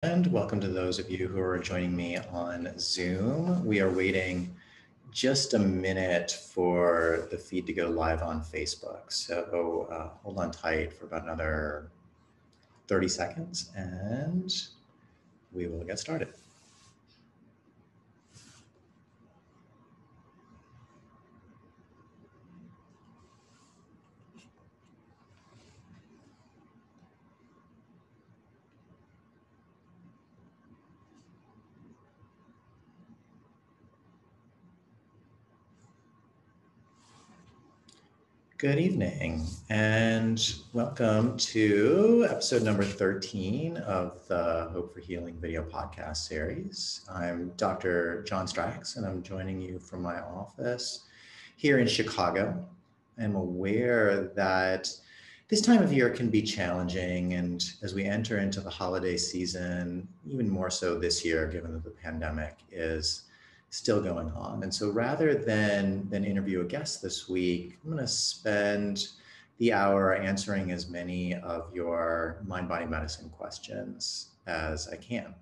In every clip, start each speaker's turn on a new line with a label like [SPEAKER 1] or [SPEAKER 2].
[SPEAKER 1] And welcome to those of you who are joining me on Zoom. We are waiting just a minute for the feed to go live on Facebook. So hold on tight for about another 30 seconds and we will get started. Good evening and welcome to episode number 13 of the Hope for Healing video podcast series. I'm Dr. John Stracks and I'm joining you from my office here in Chicago. I'm aware that this time of year can be challenging, and as we enter into the holiday season, even more so this year, given that the pandemic is still going on. And so rather than interview a guest this week, I'm going to spend the hour answering as many of your mind-body medicine questions as I can.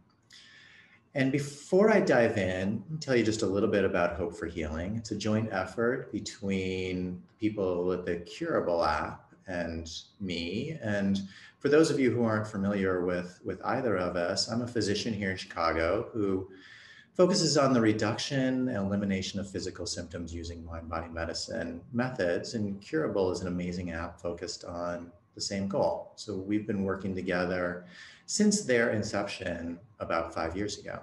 [SPEAKER 1] And before I dive in, I'll tell you just a little bit about Hope for Healing. It's a joint effort between people with the Curable app and me. And for those of you who aren't familiar with either of us, I'm a physician here in Chicago who focuses on the reduction and elimination of physical symptoms using mind-body medicine methods. And Curable is an amazing app focused on the same goal. So we've been working together since their inception about 5 years ago.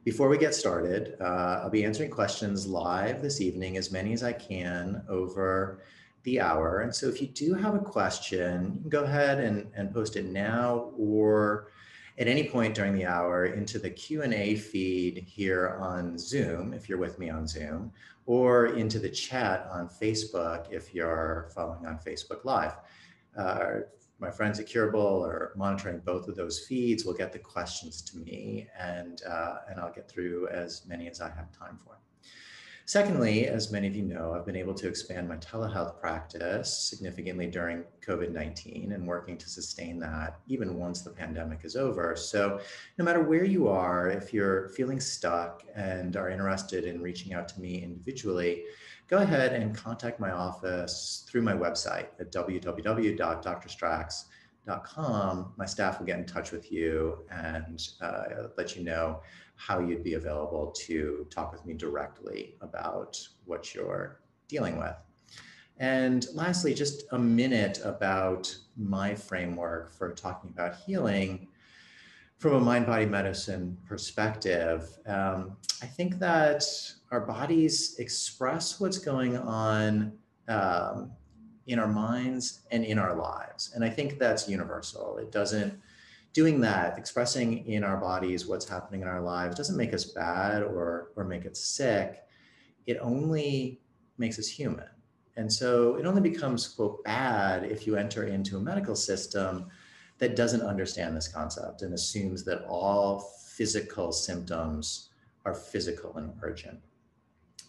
[SPEAKER 1] Before we get started, I'll be answering questions live this evening, as many as I can over the hour. And so if you do have a question, you can go ahead and post it now or at any point during the hour into the Q&A feed here on Zoom, if you're with me on Zoom, or into the chat on Facebook if you're following on Facebook Live. My friends at Curable are monitoring both of those feeds. Will get the questions to me and I'll get through as many as I have time for. Secondly, as many of you know, I've been able to expand my telehealth practice significantly during COVID-19 and working to sustain that even once the pandemic is over. So no matter where you are, if you're feeling stuck and are interested in reaching out to me individually, go ahead and contact my office through my website at www.drstracks.com. My staff will get in touch with you and let you know how you'd be available to talk with me directly about what you're dealing with. And lastly, just a minute about my framework for talking about healing from a mind-body medicine perspective. I think that our bodies express what's going on in our minds and in our lives. And I think that's universal. It doesn't Doing that, expressing in our bodies what's happening in our lives doesn't make us bad or make us sick. It only makes us human. And so it only becomes, quote, bad if you enter into a medical system that doesn't understand this concept and assumes that all physical symptoms are physical in origin.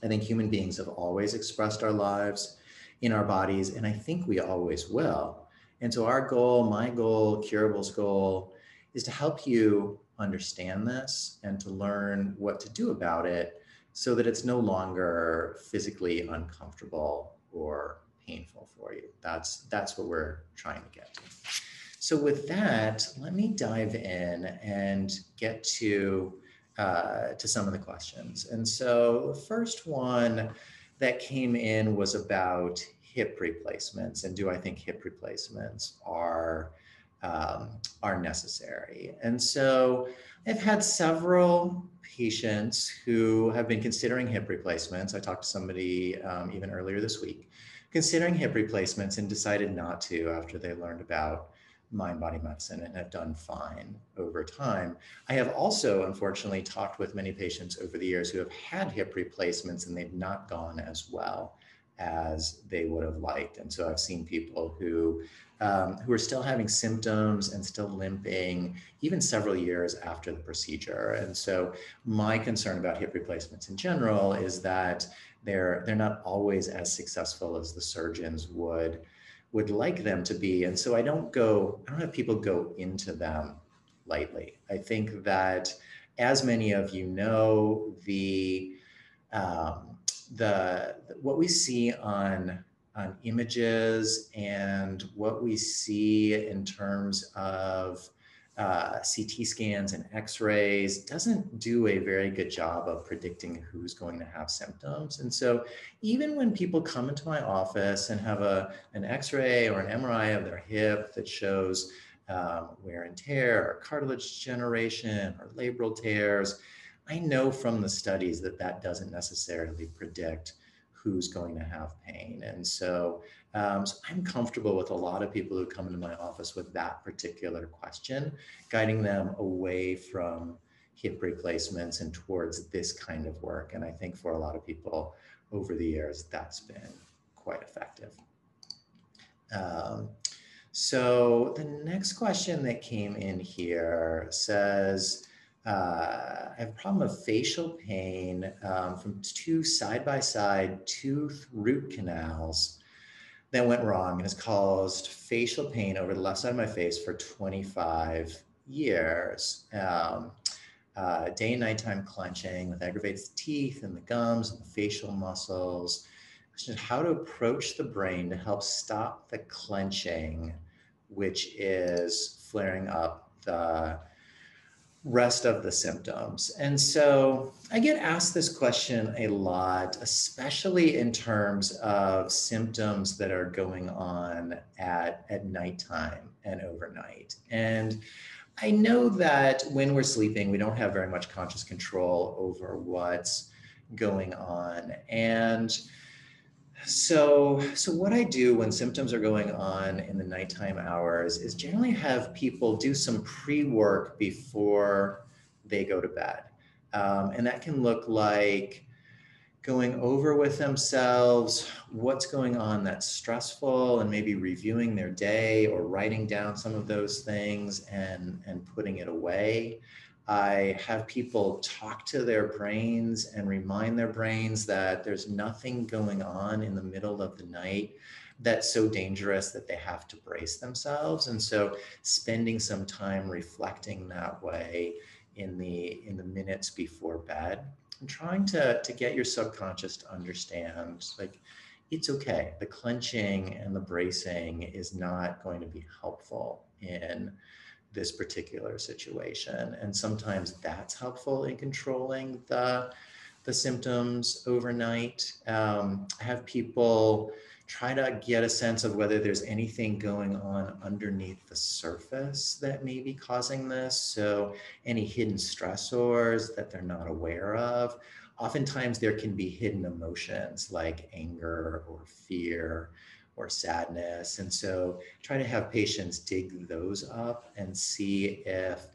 [SPEAKER 1] I think human beings have always expressed our lives in our bodies, and I think we always will. And so our goal, my goal, Curable's goal, is to help you understand this and to learn what to do about it so that it's no longer physically uncomfortable or painful for you. That's what we're trying to get to. So with that, let me dive in and get to some of the questions. And so the first one that came in was about hip replacements, and do I think hip replacements are necessary? And so I've had several patients who have been considering hip replacements. I talked to somebody even earlier this week, considering hip replacements and decided not to after they learned about mind-body medicine and have done fine over time. I have also, unfortunately, talked with many patients over the years who have had hip replacements and they've not gone as well as they would have liked. And so I've seen people who are still having symptoms and still limping even several years after the procedure. And so my concern about hip replacements in general is that they're not always as successful as the surgeons would like them to be. And so I don't have people go into them lightly. I think that, as many of you know, um, what we see on images and what we see in terms of CT scans and x-rays doesn't do a very good job of predicting who's going to have symptoms. And so even when people come into my office and have an x-ray or an MRI of their hip that shows wear and tear or cartilage degeneration or labral tears, I know from the studies that that doesn't necessarily predict who's going to have pain. And so, so I'm comfortable with a lot of people who come into my office with that particular question, guiding them away from hip replacements and towards this kind of work. And I think for a lot of people over the years, that's been quite effective. So the next question that came in here says, I have a problem of facial pain from two side-by-side tooth root canals that went wrong and has caused facial pain over the left side of my face for 25 years. Day and nighttime clenching that aggravates the teeth and the gums and the facial muscles. How to approach the brain to help stop the clenching, which is flaring up the rest of the symptoms. And so I get asked this question a lot, especially in terms of symptoms that are going on at nighttime and overnight. And I know that when we're sleeping, we don't have very much conscious control over what's going on. And so what I do when symptoms are going on in the nighttime hours is generally have people do some pre-work before they go to bed. And that can look like going over with themselves what's going on that's stressful and maybe reviewing their day or writing down some of those things and putting it away. I have people talk to their brains and remind their brains that there's nothing going on in the middle of the night that's so dangerous that they have to brace themselves. And so spending some time reflecting that way in the minutes before bed and trying to get your subconscious to understand, like, it's okay. The clenching and the bracing is not going to be helpful in this particular situation. And sometimes that's helpful in controlling the symptoms overnight. I have people try to get a sense of whether there's anything going on underneath the surface that may be causing this. So any hidden stressors that they're not aware of. Oftentimes there can be hidden emotions like anger or fear or sadness. And so try to have patients dig those up and see if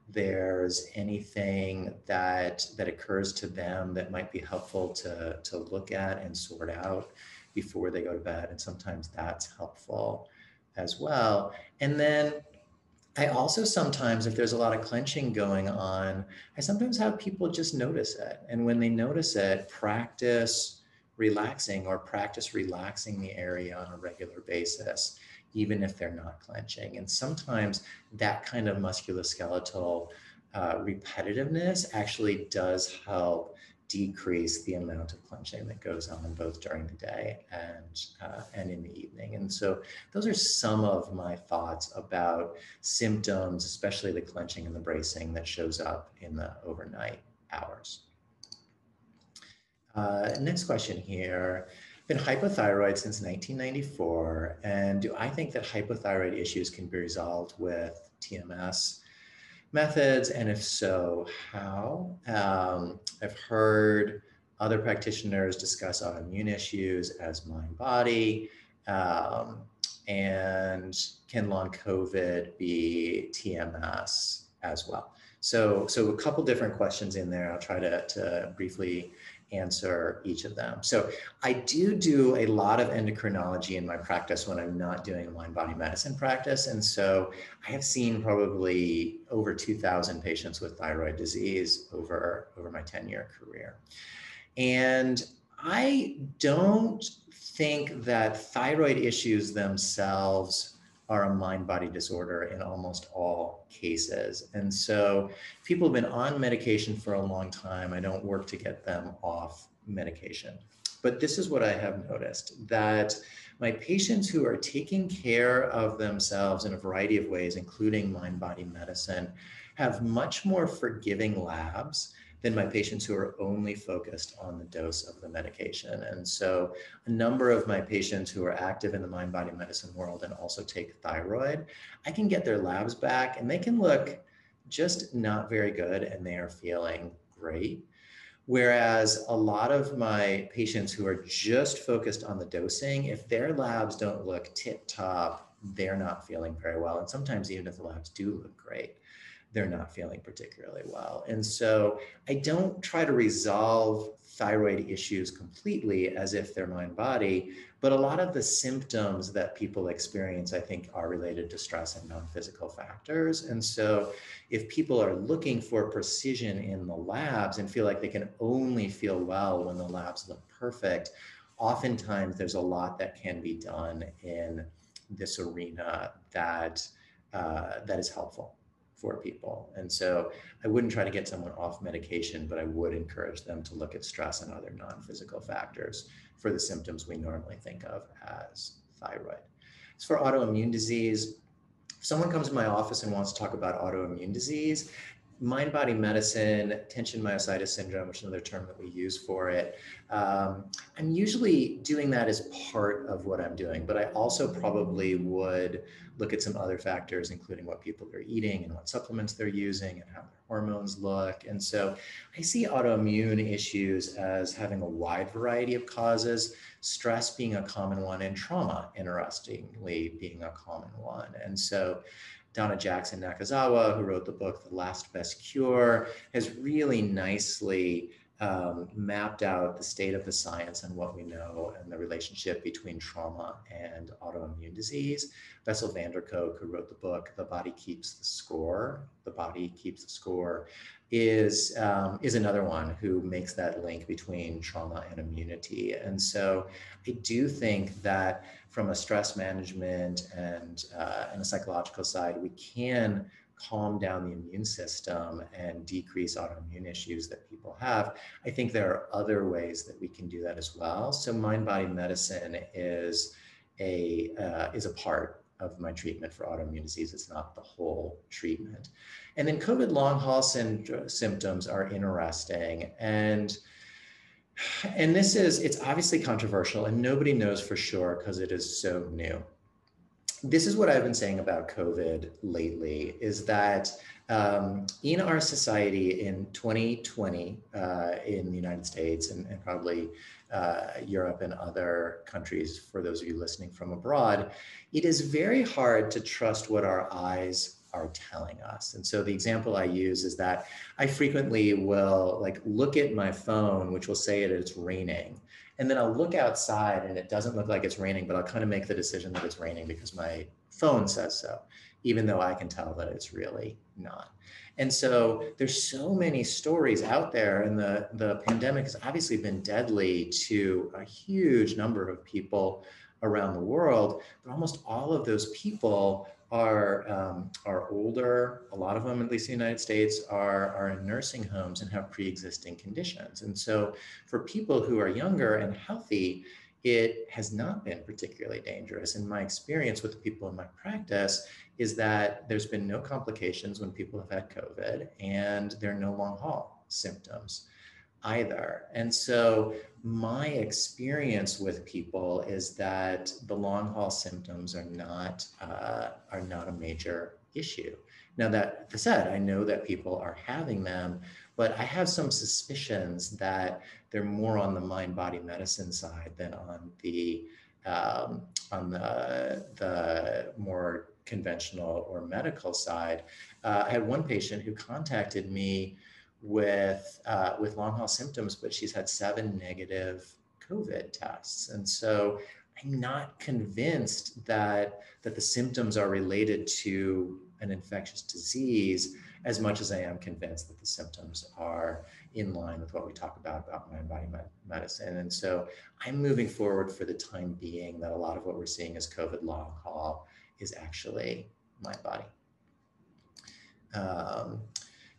[SPEAKER 1] there's anything that occurs to them that might be helpful to look at and sort out before they go to bed. And sometimes that's helpful as well. And then I also sometimes, if there's a lot of clenching going on, I sometimes have people just notice it. And when they notice it, practice relaxing the area on a regular basis, even if they're not clenching. And sometimes that kind of musculoskeletal repetitiveness actually does help decrease the amount of clenching that goes on both during the day and in the evening. And so those are some of my thoughts about symptoms, especially the clenching and the bracing that shows up in the overnight hours. Next question here. Been hypothyroid since 1994, and do I think that hypothyroid issues can be resolved with TMS methods, and if so, how? I've heard other practitioners discuss autoimmune issues as mind-body, and can long COVID be TMS as well? So a couple different questions in there. I'll try to briefly answer each of them. So I do a lot of endocrinology in my practice when I'm not doing a mind-body medicine practice. And so I have seen probably over 2,000 patients with thyroid disease over my 10-year career. And I don't think that thyroid issues themselves are a mind-body disorder in almost all cases. And so people have been on medication for a long time. I don't work to get them off medication. But this is what I have noticed, that my patients who are taking care of themselves in a variety of ways, including mind-body medicine, have much more forgiving labs than my patients who are only focused on the dose of the medication. And so a number of my patients who are active in the mind-body medicine world and also take thyroid, I can get their labs back and they can look just not very good and they are feeling great. Whereas a lot of my patients who are just focused on the dosing, if their labs don't look tip top, they're not feeling very well. And sometimes even if the labs do look great, they're not feeling particularly well. And so I don't try to resolve thyroid issues completely as if they're mind body, but a lot of the symptoms that people experience, I think, are related to stress and non-physical factors. And so if people are looking for precision in the labs and feel like they can only feel well when the labs look perfect, oftentimes there's a lot that can be done in this arena that is helpful for people. And so I wouldn't try to get someone off medication, but I would encourage them to look at stress and other non-physical factors for the symptoms we normally think of as thyroid. As for autoimmune disease, if someone comes to my office and wants to talk about autoimmune disease, mind-body medicine, tension myositis syndrome, which is another term that we use for it, I'm usually doing that as part of what I'm doing, but I also probably would look at some other factors, including what people are eating and what supplements they're using and how their hormones look. And so I see autoimmune issues as having a wide variety of causes, stress being a common one, and trauma, interestingly, being a common one. And so Donna Jackson Nakazawa, who wrote the book, The Last Best Cure, has really nicely mapped out the state of the science and what we know and the relationship between trauma and autoimmune disease. Bessel van der Kolk, who wrote the book, The Body Keeps the Score, The Body Keeps the Score, is another one who makes that link between trauma and immunity. And so I do think that from a stress management and a psychological side, we can calm down the immune system and decrease autoimmune issues that people have. I think there are other ways that we can do that as well. So mind-body medicine is a part of my treatment for autoimmune disease. It's not the whole treatment. And then COVID long haul symptoms are interesting. And it's obviously controversial and nobody knows for sure because it is so new. This is what I've been saying about COVID lately, is that in our society in 2020, in the United States and probably Europe and other countries, for those of you listening from abroad, it is very hard to trust what our eyes are telling us. And so the example I use is that I frequently will look at my phone, which will say that it's raining. And then I'll look outside and it doesn't look like it's raining, but I'll kind of make the decision that it's raining because my phone says so, even though I can tell that it's really not. And so there's so many stories out there, and the pandemic has obviously been deadly to a huge number of people around the world, but almost all of those people are older. A lot of them, at least in the United States, are in nursing homes and have pre-existing conditions. And so for people who are younger and healthy, it has not been particularly dangerous. And my experience with the people in my practice is that there's been no complications when people have had COVID, and there are no long haul symptoms either. And so my experience with people is that the long haul symptoms are not a major issue. Now, that said, I know that people are having them, but I have some suspicions that they're more on the mind-body medicine side than on the more conventional or medical side. I had one patient who contacted me with long haul symptoms, but she's had 7 negative COVID tests. And so I'm not convinced that the symptoms are related to an infectious disease as much as I am convinced that the symptoms are in line with what we talk about mind-body medicine. And so I'm moving forward for the time being that a lot of what we're seeing is COVID long haul is actually mind body.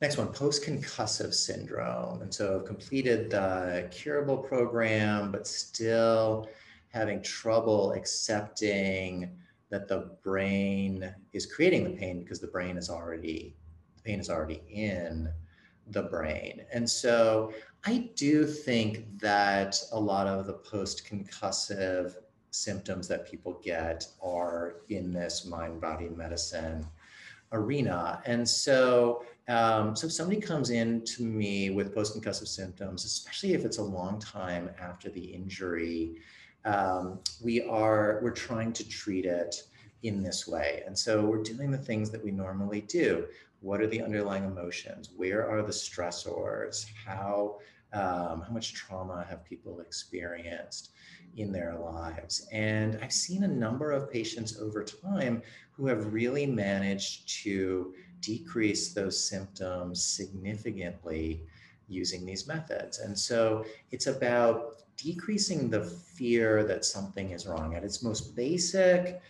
[SPEAKER 1] Next one, post-concussive syndrome. And so I've completed the curable program, but still having trouble accepting that the brain is creating the pain because the pain is already in the brain. And so I do think that a lot of the post-concussive symptoms that people get are in this mind-body medicine arena. And so, so if somebody comes in to me with post-concussive symptoms, especially if it's a long time after the injury, we're trying to treat it in this way. And so we're doing the things that we normally do. What are the underlying emotions? Where are the stressors? How much trauma have people experienced in their lives? And I've seen a number of patients over time who have really managed to decrease those symptoms significantly using these methods. And so it's about decreasing the fear that something is wrong. At its most basic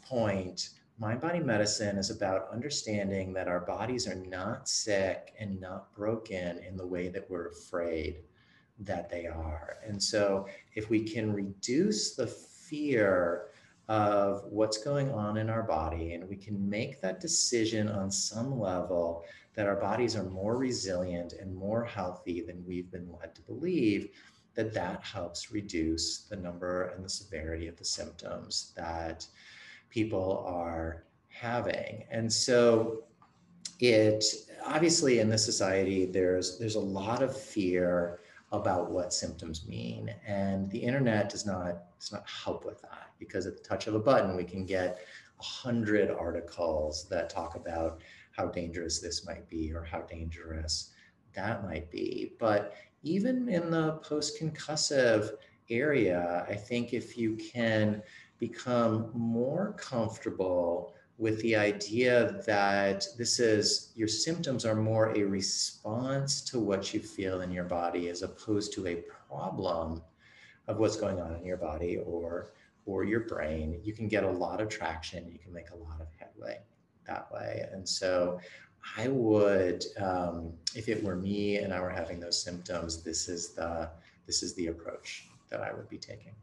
[SPEAKER 1] point, mind-body medicine is about understanding that our bodies are not sick and not broken in the way that we're afraid that they are. And so if we can reduce the fear of what's going on in our body, and we can make that decision on some level that our bodies are more resilient and more healthy than we've been led to believe, that helps reduce the number and the severity of the symptoms that people are having. And so it obviously in this society, there's a lot of fear about what symptoms mean. And the internet does not help with that, because at the touch of a button, we can get 100 articles that talk about how dangerous this might be or how dangerous that might be. But even in the post-concussive area, I think if you can become more comfortable with the idea that your symptoms are more a response to what you feel in your body as opposed to a problem of what's going on in your body or your brain, you can get a lot of traction, you can make a lot of headway that way. And so I would, if it were me and I were having those symptoms, this is the approach that I would be taking.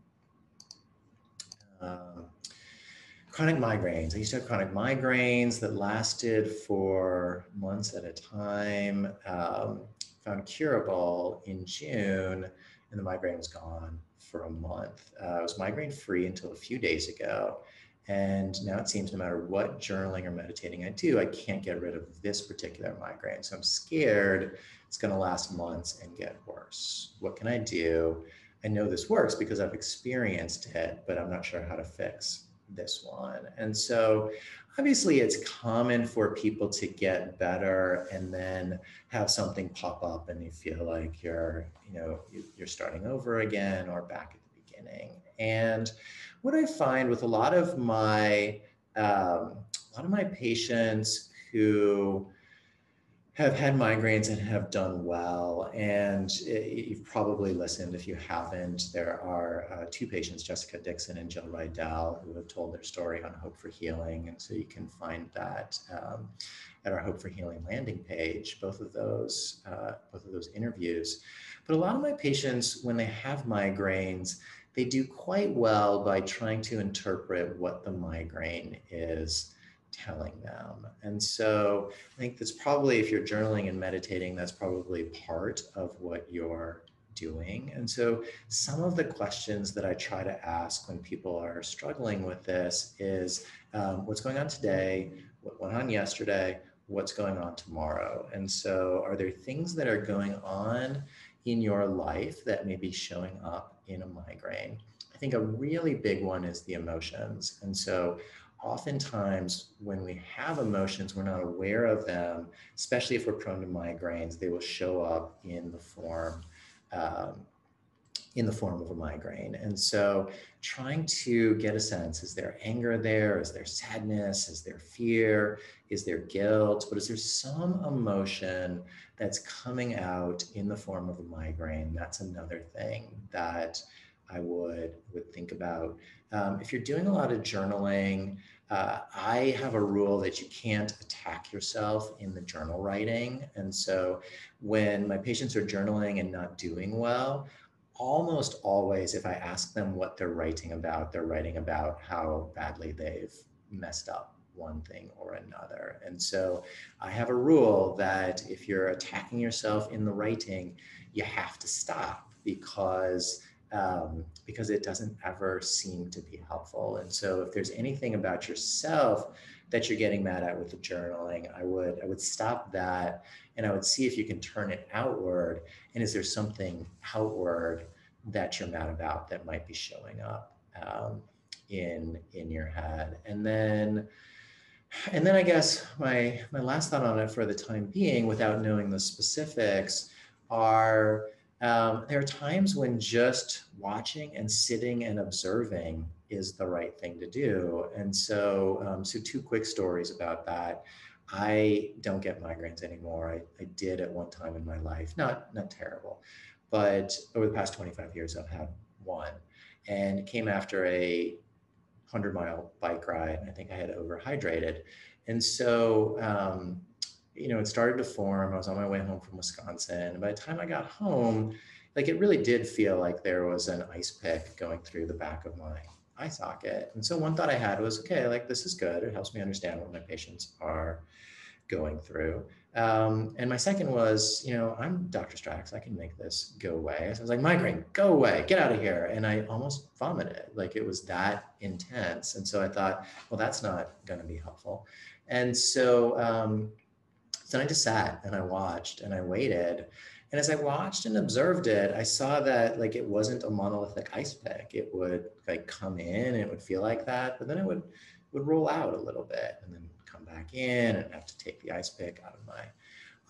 [SPEAKER 1] Chronic migraines. I used to have chronic migraines that lasted for months at a time. Found curable in June, and the migraine was gone for a month. I was migraine free until a few days ago. And now it seems no matter what journaling or meditating I do, I can't get rid of this particular migraine. So I'm scared it's going to last months and get worse. What can I do? I know this works because I've experienced it, but I'm not sure how to fix this one. And so obviously it's common for people to get better and then have something pop up and you feel like you're starting over again or back at the beginning. And what I find with a lot of my patients who have had migraines and have done well, and you've probably listened. If you haven't, there are two patients, Jessica Dixon and Jill Rydell, who have told their story on Hope for Healing, and so you can find that at our Hope for Healing landing page, both of those interviews. But a lot of my patients, when they have migraines, they do quite well by trying to interpret what the migraine is telling them. And so I think that's probably, if you're journaling and meditating, that's probably part of what you're doing. And so some of the questions that I try to ask when people are struggling with this is, what's going on today? What went on yesterday? What's going on tomorrow? And so are there things that are going on in your life that may be showing up in a migraine? I think a really big one is the emotions. And so oftentimes when we have emotions, we're not aware of them, especially if we're prone to migraines, they will show up in the form of a migraine. And so trying to get a sense, is there anger there? Is there sadness? Is there fear? Is there guilt? But is there some emotion that's coming out in the form of a migraine? That's another thing that I would think about. If you're doing a lot of journaling, I have a rule that you can't attack yourself in the journal writing. And so when my patients are journaling and not doing well, almost always, if I ask them what they're writing about, they're writing about how badly they've messed up one thing or another. And so I have a rule that if you're attacking yourself in the writing, you have to stop because it doesn't ever seem to be helpful. And so if there's anything about yourself that you're getting mad at with the journaling, I would stop that, and I would see if you can turn it outward. And is there something outward that you're mad about that might be showing up in your head? And then I guess my last thought on it for the time being, without knowing the specifics, are there are times when just watching and sitting and observing is the right thing to do. And so, so two quick stories about that. I don't get migraines anymore. I did at one time in my life, not terrible, but over the past 25 years, I've had one, and it came after a 100-mile bike ride. I think I had overhydrated. And so, it started to form. I was on my way home from Wisconsin. And by the time I got home, like it really did feel like there was an ice pick going through the back of my eye socket. And so one thought I had was, okay, like this is good. It helps me understand what my patients are going through. And my second was, I'm Dr. Stracks. I can make this go away. So I was like, migraine, go away, get out of here. And I almost vomited. Like it was that intense. And so I thought, well, that's not going to be helpful. And so, then I just sat and I watched and I waited. And as I watched and observed it, I saw that like it wasn't a monolithic ice pick. It would like come in and it would feel like that, but then it would roll out a little bit and then come back in and have to take the ice pick out of my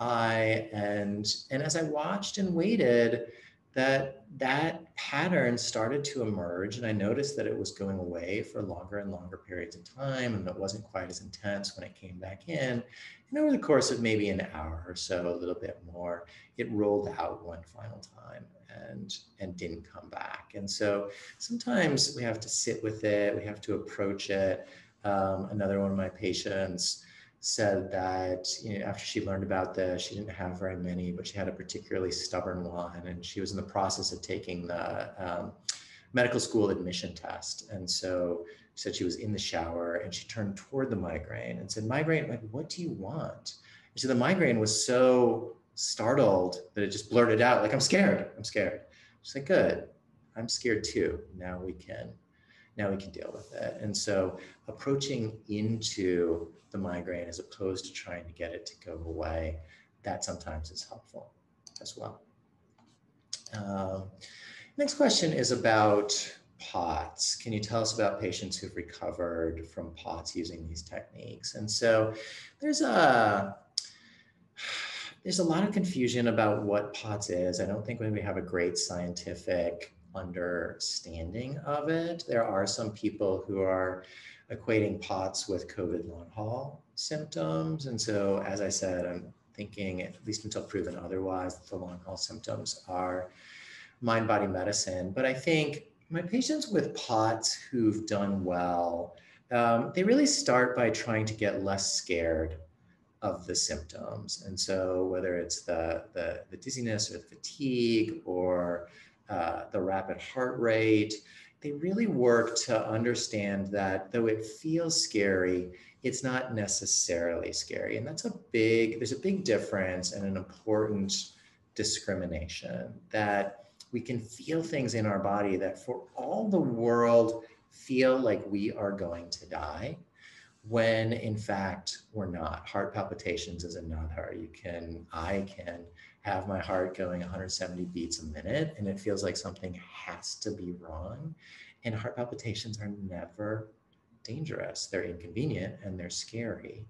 [SPEAKER 1] eye. And as I watched and waited, that pattern started to emerge, and I noticed that it was going away for longer and longer periods of time, and it wasn't quite as intense when it came back in. And over the course of maybe an hour or so, a little bit more, it rolled out one final time and didn't come back. And so sometimes we have to sit with it, we have to approach it. Another one of my patients said that after she learned about this, she didn't have very many, but she had a particularly stubborn one, and she was in the process of taking the medical school admission test. And so she said she was in the shower and she turned toward the migraine and said, migraine, like, what do you want? And so the migraine was so startled that it just blurted out, like, I'm scared. She's like, good, I'm scared too. Now we can deal with it. And so approaching into the migraine as opposed to trying to get it to go away, that sometimes is helpful as well. Next question is about POTS. Can you tell us about patients who've recovered from POTS using these techniques? And so there's a lot of confusion about what POTS is. I don't think we have a great scientific understanding of it. There are some people who are equating POTS with COVID long haul symptoms. And so, as I said, I'm thinking, at least until proven otherwise, the long haul symptoms are mind-body medicine. But I think my patients with POTS who've done well, they really start by trying to get less scared of the symptoms. And so whether it's the dizziness or the fatigue or the rapid heart rate, they really work to understand that though it feels scary, it's not necessarily scary. And there's a big difference and an important discrimination, that we can feel things in our body that for all the world feel like we are going to die, when in fact we're not. Heart palpitations is another. I can have my heart going 170 beats a minute and it feels like something has to be wrong. And heart palpitations are never dangerous. They're inconvenient and they're scary,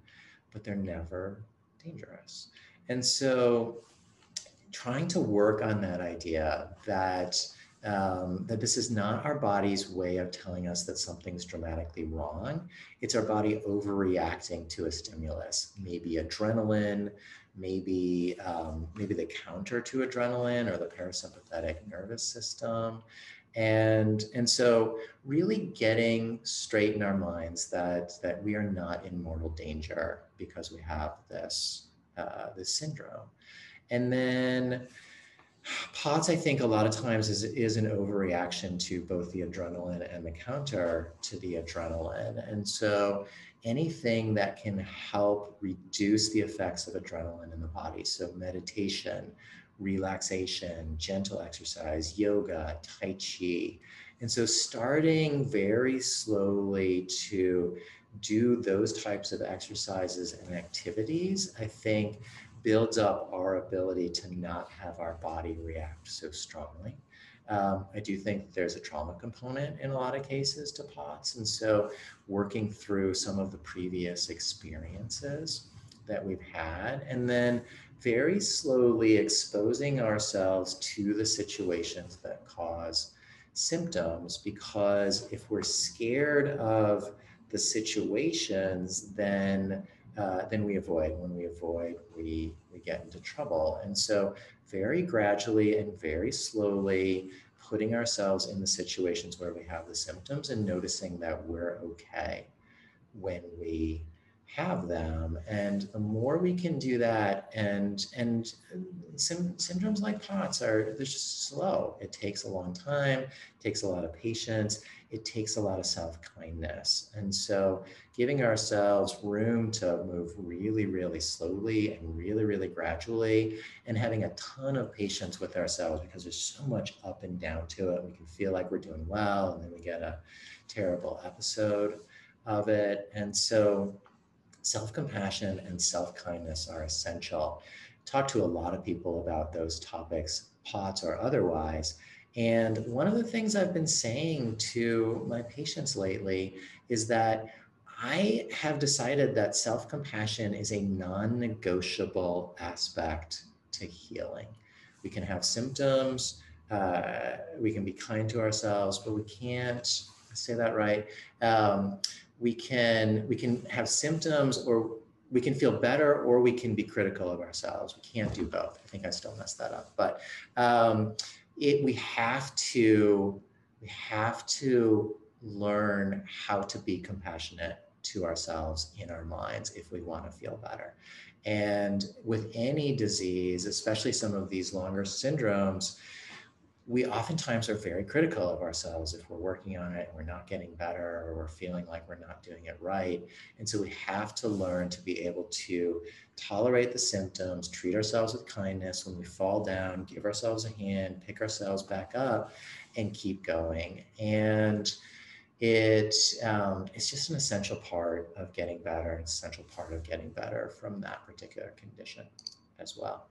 [SPEAKER 1] but they're never dangerous. And so trying to work on that idea that this is not our body's way of telling us that something's dramatically wrong. It's our body overreacting to a stimulus, maybe adrenaline, maybe the counter to adrenaline or the parasympathetic nervous system. And so really getting straight in our minds that we are not in mortal danger because we have this syndrome. And then POTS, I think a lot of times is an overreaction to both the adrenaline and the counter to the adrenaline. And so anything that can help reduce the effects of adrenaline in the body, so meditation, relaxation, gentle exercise, yoga, tai chi. And so starting very slowly to do those types of exercises and activities, I think builds up our ability to not have our body react so strongly. I do think there's a trauma component in a lot of cases to POTS. And so working through some of the previous experiences that we've had, and then very slowly exposing ourselves to the situations that cause symptoms, because if we're scared of the situations, then we avoid. When we avoid, we get into trouble. And so very gradually and very slowly putting ourselves in the situations where we have the symptoms and noticing that we're okay when we have them. And the more we can do that, and syndromes like POTS they're just slow. It takes a long time, it takes a lot of patience, it takes a lot of self-kindness. And so giving ourselves room to move really, really slowly and really, really gradually, and having a ton of patience with ourselves, because there's so much up and down to it. We can feel like we're doing well, and then we get a terrible episode of it. And so self-compassion and self-kindness are essential. Talk to a lot of people about those topics, POTS or otherwise. And one of the things I've been saying to my patients lately is that I have decided that self-compassion is a non-negotiable aspect to healing. We can have symptoms, we can be kind to ourselves, but we can't, say that right, we can have symptoms, or we can feel better, or we can be critical of ourselves. We can't do both. I think I still messed that up, but we have to learn how to be compassionate to ourselves in our minds if we want to feel better. And with any disease, especially some of these longer syndromes, we oftentimes are very critical of ourselves if we're working on it and we're not getting better, or we're feeling like we're not doing it right. And so we have to learn to be able to tolerate the symptoms, treat ourselves with kindness. When we fall down, give ourselves a hand, pick ourselves back up, and keep going. And it's just an essential part of getting better, an essential part of getting better from that particular condition as well.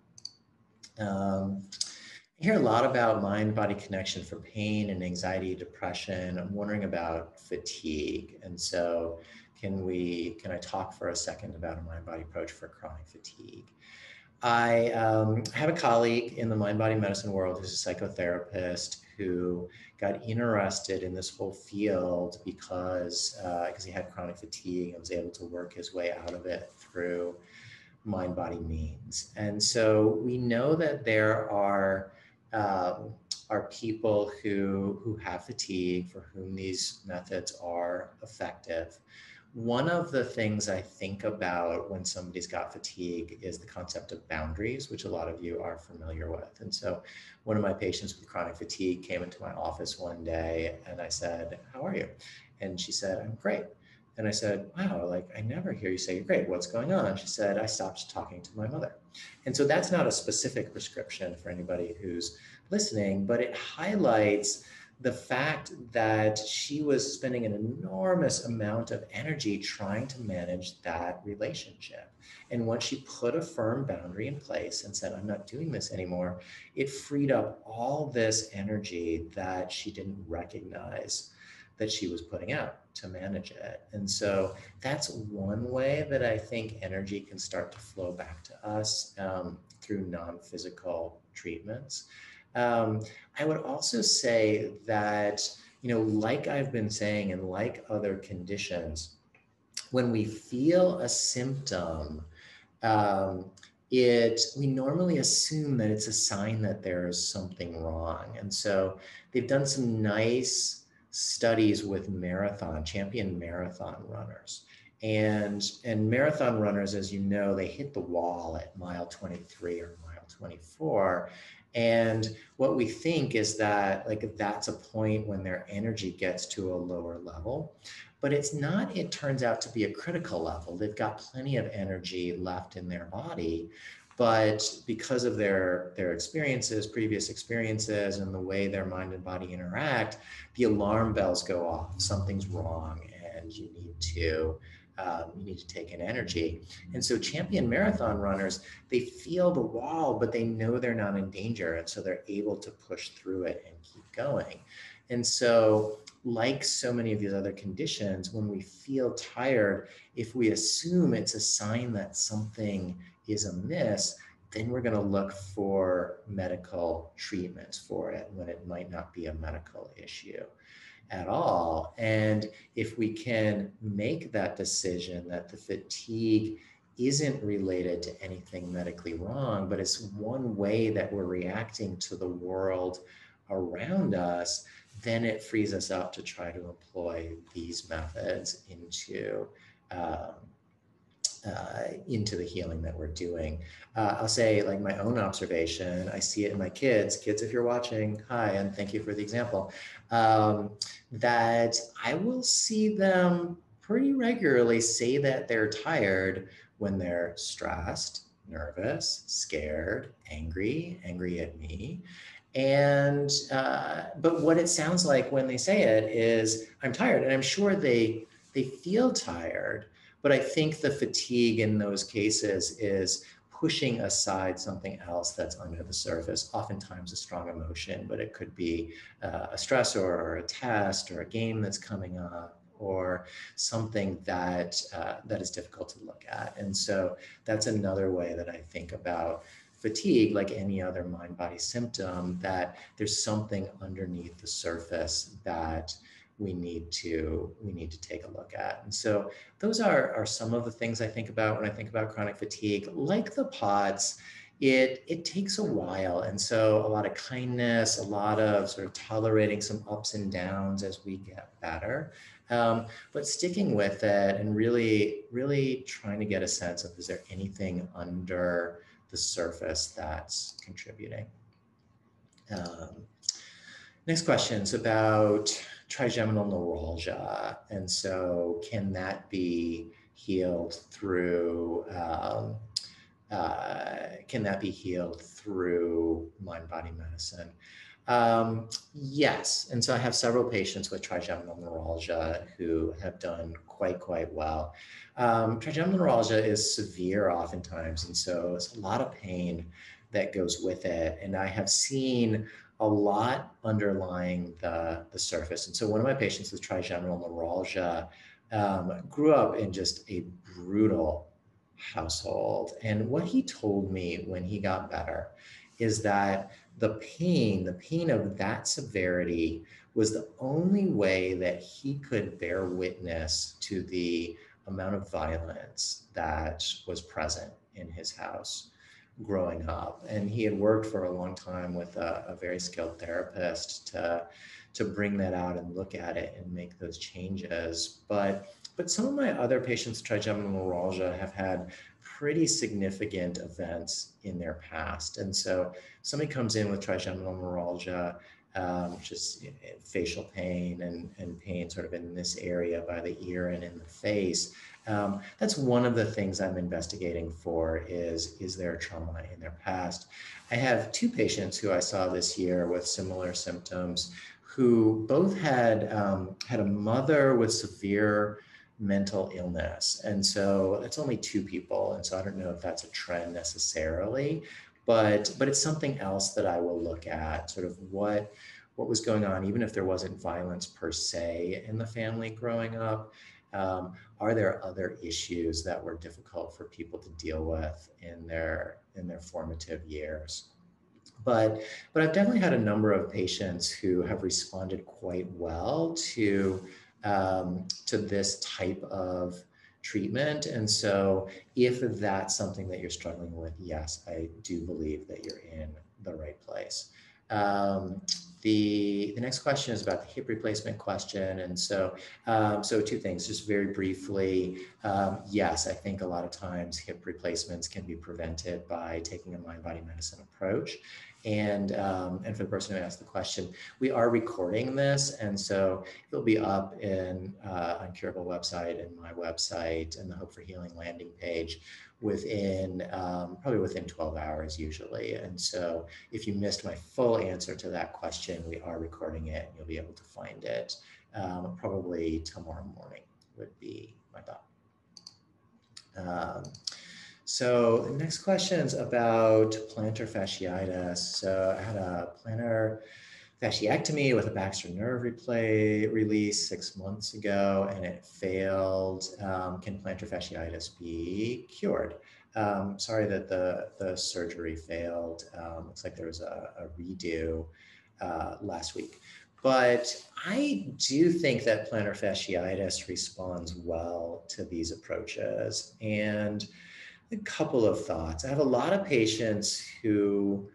[SPEAKER 1] I hear a lot about mind-body connection for pain and anxiety, depression. I'm wondering about fatigue. And so can I talk for a second about a mind-body approach for chronic fatigue? I have a colleague in the mind-body medicine world who's a psychotherapist who got interested in this whole field because he had chronic fatigue and was able to work his way out of it through mind-body means. And so we know that there are people who have fatigue for whom these methods are effective. One of the things I think about when somebody's got fatigue is the concept of boundaries, which a lot of you are familiar with. And so one of my patients with chronic fatigue came into my office one day and I said, "How are you?" And she said, "I'm great." And I said, "Wow, like I never hear you say you're great. What's going on?" She said, "I stopped talking to my mother." And so that's not a specific prescription for anybody who's listening, but it highlights the fact that she was spending an enormous amount of energy trying to manage that relationship. And once she put a firm boundary in place and said, "I'm not doing this anymore," it freed up all this energy that she didn't recognize that she was putting out to manage it. And so that's one way that I think energy can start to flow back to us through non-physical treatments. I would also say that, like I've been saying, and like other conditions, when we feel a symptom, we normally assume that it's a sign that there's something wrong. And so they've done some nice studies with champion marathon runners. And marathon runners, as you know, they hit the wall at mile 23 or mile 24. And what we think is that like that's a point when their energy gets to a lower level. But it's not, it turns out to be a critical level. They've got plenty of energy left in their body, but because of their experiences, previous experiences, and the way their mind and body interact, the alarm bells go off. Something's wrong, and you need to take an energy. And so champion marathon runners, they feel the wall, but they know they're not in danger. And so they're able to push through it and keep going. And so like so many of these other conditions, when we feel tired, if we assume it's a sign that something is amiss, then we're going to look for medical treatments for it when it might not be a medical issue at all. And if we can make that decision that the fatigue isn't related to anything medically wrong, but it's one way that we're reacting to the world around us, then it frees us up to try to employ these methods into the healing that we're doing. I'll say, like, my own observation, I see it in my kids, if you're watching, hi, and thank you for the example, that I will see them pretty regularly say that they're tired when they're stressed, nervous, scared, angry at me. And, but what it sounds like when they say it is, I'm tired. And I'm sure they feel tired, but I think the fatigue in those cases is pushing aside something else that's under the surface, oftentimes a strong emotion, but it could be a stressor or a test or a game that's coming up or something that is difficult to look at. And so that's another way that I think about fatigue, like any other mind-body symptom, that there's something underneath the surface that we need to take a look at. And so those are some of the things I think about when I think about chronic fatigue. Like the POTS, it takes a while. And so a lot of kindness, a lot of sort of tolerating some ups and downs as we get better. But sticking with it and really trying to get a sense of, is there anything under the surface that's contributing? Next question is about trigeminal neuralgia. And so can that be healed through mind-body medicine? Yes. And so I have several patients with trigeminal neuralgia who have done quite well. Trigeminal neuralgia is severe oftentimes, and so it's a lot of pain that goes with it. And I have seen a lot underlying the surface. And so one of my patients with trigeminal neuralgia grew up in just a brutal household. And what he told me when he got better is that the pain of that severity was the only way that he could bear witness to the amount of violence that was present in his house growing up. And he had worked for a long time with a very skilled therapist to bring that out and look at it and make those changes. But some of my other patients with trigeminal neuralgia have had pretty significant events in their past. And so somebody comes in with trigeminal neuralgia, which is facial pain and pain sort of in this area by the ear and in the face. That's one of the things I'm investigating for is there trauma in their past? I have two patients who I saw this year with similar symptoms who both had a mother with severe mental illness. And so it's only two people. And so I don't know if that's a trend necessarily, but it's something else that I will look at, sort of what was going on, even if there wasn't violence per se in the family growing up. Are there other issues that were difficult for people to deal with in their formative years? But I've definitely had a number of patients who have responded quite well to this type of treatment. And so if that's something that you're struggling with, yes, I do believe that you're in the right place. The next question is about the hip replacement question. And so, so two things, just very briefly. Yes, I think a lot of times hip replacements can be prevented by taking a mind-body medicine approach. And for the person who asked the question, we are recording this, and so it'll be up in on Curable website and my website and the Hope for Healing landing page within probably within 12 hours usually. And so if you missed my full answer to that question, we are recording it, and you'll be able to find it probably tomorrow morning would be my thought. So the next question is about plantar fasciitis. So I had a plantar fasciectomy with a Baxter nerve release 6 months ago, and it failed. Can plantar fasciitis be cured? Sorry that the surgery failed. Looks like there was a redo last week. But I do think that plantar fasciitis responds well to these approaches. And a couple of thoughts. I have a lot of patients who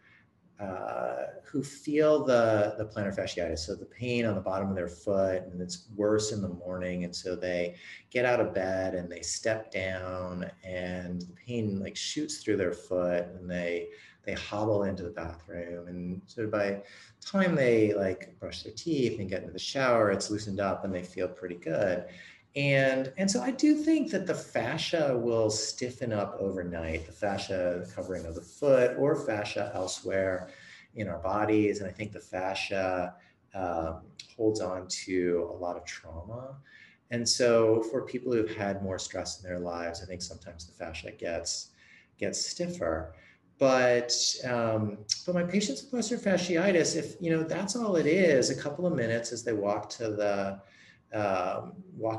[SPEAKER 1] feel the plantar fasciitis, so the pain on the bottom of their foot, and it's worse in the morning. And so they get out of bed and they step down, and the pain like shoots through their foot, and they hobble into the bathroom. And so by the time they like brush their teeth and get into the shower, it's loosened up and they feel pretty good. And so I do think that the fascia will stiffen up overnight, the fascia covering of the foot or fascia elsewhere in our bodies. And I think the fascia holds on to a lot of trauma. And so for people who've had more stress in their lives, I think sometimes the fascia gets stiffer. But my patients with plantar fasciitis, if that's all it is, a couple of minutes as they walk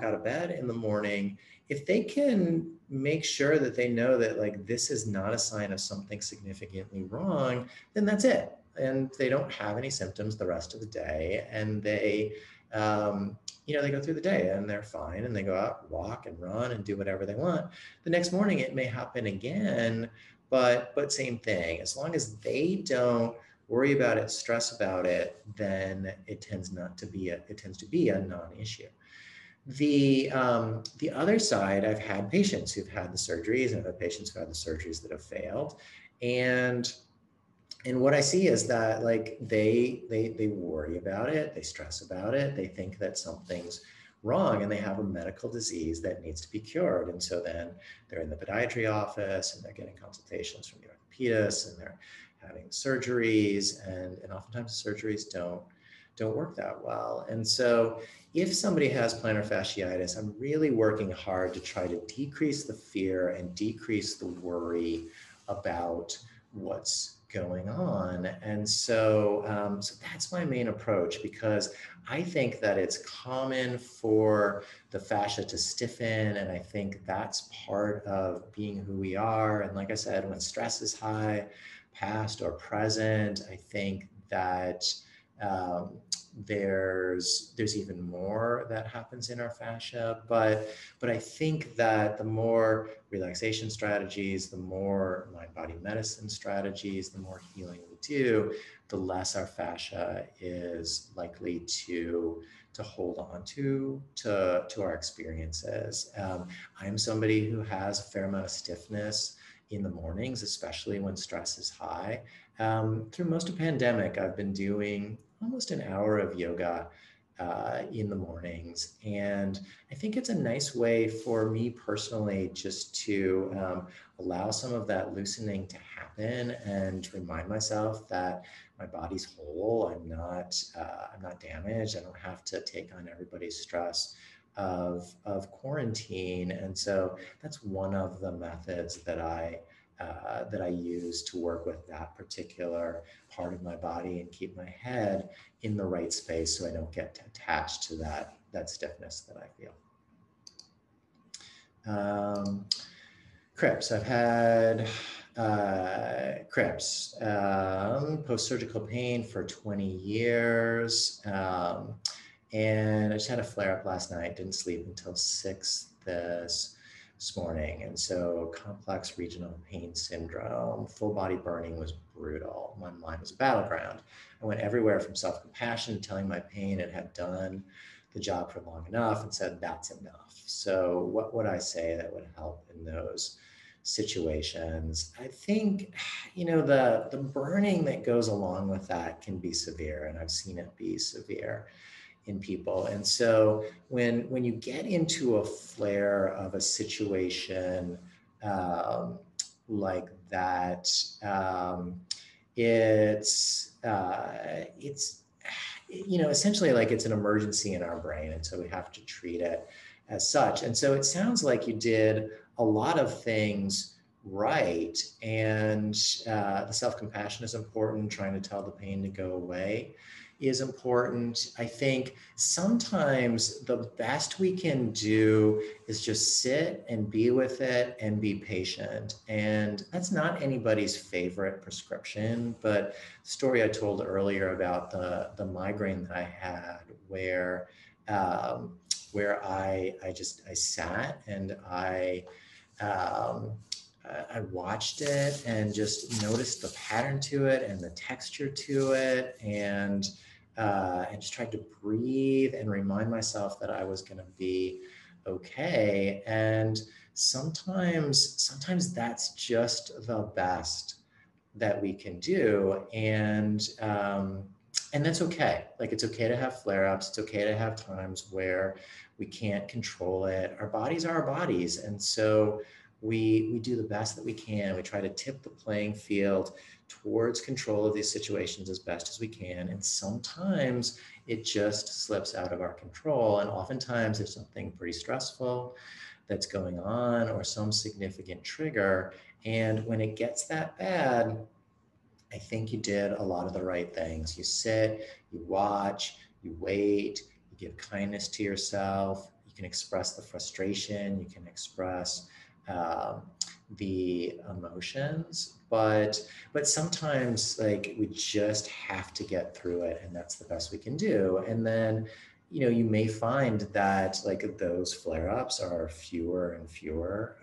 [SPEAKER 1] out of bed in the morning, if they can make sure that they know that like this is not a sign of something significantly wrong, then that's it. And they don't have any symptoms the rest of the day, and they they go through the day and they're fine, and they go out, walk and run and do whatever they want. The next morning it may happen again, but same thing. As long as they don't worry about it, stress about it, then it tends to be a non-issue. The other side, I've had patients who've had the surgeries, and I've had patients who've had the surgeries that have failed, and what I see is that like they worry about it, they stress about it, they think that something's wrong, and they have a medical disease that needs to be cured. And so then they're in the podiatry office, and they're getting consultations from the orthopedist, and they're having surgeries, and oftentimes the surgeries don't work that well. And so if somebody has plantar fasciitis, I'm really working hard to try to decrease the fear and decrease the worry about what's going on. And so, so that's my main approach, because I think that it's common for the fascia to stiffen, and I think that's part of being who we are. And like I said, when stress is high, past or present, I think that there's even more that happens in our fascia. But I think that the more relaxation strategies, the more mind-body medicine strategies, the more healing we do, the less our fascia is likely to hold on to our experiences. I'm somebody who has a fair amount of stiffness in the mornings, especially when stress is high. Through most of the pandemic, I've been doing almost an hour of yoga in the mornings. And I think it's a nice way for me personally just to allow some of that loosening to happen and remind myself that my body's whole. I'm not damaged. I don't have to take on everybody's stress of quarantine. And so that's one of the methods that I use to work with that particular part of my body and keep my head in the right space so I don't get attached to that stiffness that I feel. Crips. I've had Crips, post-surgical pain for 20 years. And I just had a flare up last night, didn't sleep until 6 this this morning. And so complex regional pain syndrome, full body burning was brutal. My mind was a battleground. I went everywhere from self-compassion to telling my pain it had done the job for long enough and said, that's enough. So what would I say that would help in those situations? I think, the burning that goes along with that can be severe, and I've seen it be severe in people. And so when you get into a flare of a situation like that, it's essentially like it's an emergency in our brain, and so we have to treat it as such. And so it sounds like you did a lot of things right, and the self-compassion is important. Trying to tell the pain to go away is important. I think sometimes the best we can do is just sit and be with it and be patient. And that's not anybody's favorite prescription, but the story I told earlier about the migraine that I had, where I sat and I watched it and just noticed the pattern to it and the texture to it, and just tried to breathe and remind myself that I was going to be okay. And sometimes that's just the best that we can do, and that's okay. Like, it's okay to have flare-ups. It's okay to have times where we can't control it. Our bodies are our bodies, and so we do the best that we can. We try to tip the playing field towards control of these situations as best as we can. And sometimes it just slips out of our control. And oftentimes there's something pretty stressful that's going on, or some significant trigger. And when it gets that bad, I think you did a lot of the right things. You sit, you watch, you wait, you give kindness to yourself. You can express the frustration, you can express the emotions, but sometimes, like, we just have to get through it, and that's the best we can do. And then you may find that, like, those flare-ups are fewer and fewer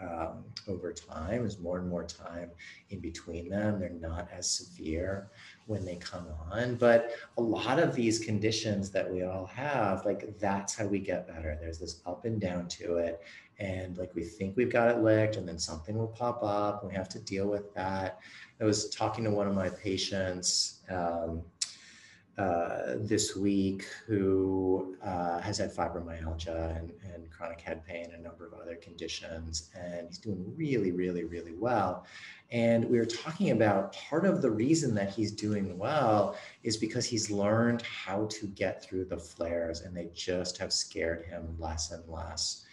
[SPEAKER 1] over time, as more and more time in between them. They're not as severe when they come on. But a lot of these conditions that we all have, like, that's how we get better. There's this up and down to it. And, like, we think we've got it licked, and then something will pop up and we have to deal with that. I was talking to one of my patients this week who has had fibromyalgia and chronic head pain and a number of other conditions, and he's doing really, really, really well. And we were talking about part of the reason that he's doing well is because he's learned how to get through the flares, and they just have scared him less and less